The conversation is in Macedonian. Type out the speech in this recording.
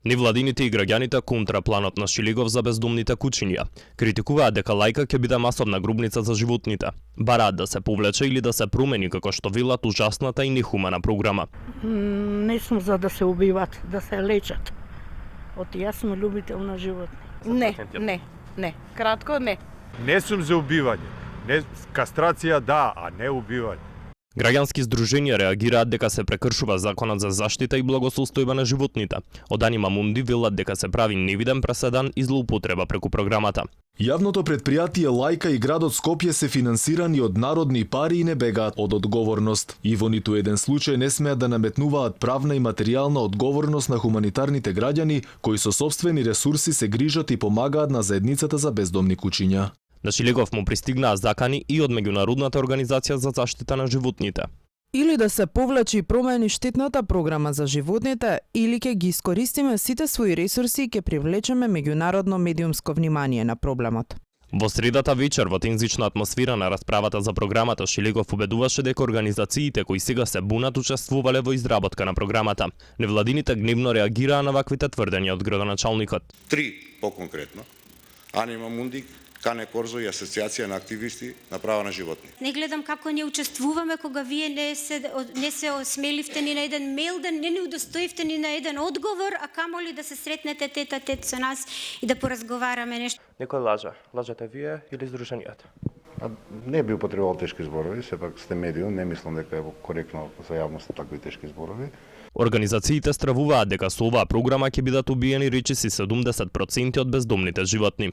Невладините и граѓаните контра планот на Шилегов за бездомните кучиња. Критикуваат дека лајка ќе биде масовна гробница за животните. Бараат да се повлече или да се промени како што велат ужасната и нехумана програма. Не сум за да се убиват, да се лечат. Јас сум љубител на животни. Не. Кратко не. Не сум за убивање. Не, кастрација да, а не убивање. Граѓански здруженија реагираат дека се прекршува законот за заштита и благосостојба на животните. Од Анима Мунди велат дека се прави невиден преседан и злоупотреба преку програмата. Јавното предпријатие Лајка и градот Скопје се финансирани од народни пари и не бегаат од одговорност. И во ниту еден случај не смеат да наметнуваат правна и материјална одговорност на хуманитарните граѓани кои со сопствени ресурси се грижат и помагаат на заедницата за бездомни кучиња. На Шилегов му пристигнаа закани и од меѓународната организација за заштита на животните. Или да се повлечи и промени штетната програма за животните, или ќе ги искористиме сите своји ресурси и ќе привлечеме меѓународно медиумско внимание на проблемот. Во средата вечер во тензична атмосфера на расправата за програмата Шилегов убедуваше дека организациите кои сега се бунат учествувале во изработка на програмата. Невладините гневно реагираа на ваквите тврдења од градоначалникот. 3 поконкретно. Анима Мунди, Кане Корзо и Асоциација на активисти на права на животни. Не гледам како не учествуваме кога вие не се осмеливте ни на еден мејл, да не ни удостоивте ни на еден одговор, а камоли да се сретнете тет-а-тет со нас и да поразговараме нешто. Некој лаже. Лажете вие или здруженијата? Не би употребувал тешки зборови, сепак сте медиум, не мислам дека е коректно за јавноста такви тешки зборови. Организациите стравуваат дека со оваа програма ќе бидат убиени речиси 70% од бездомните животни.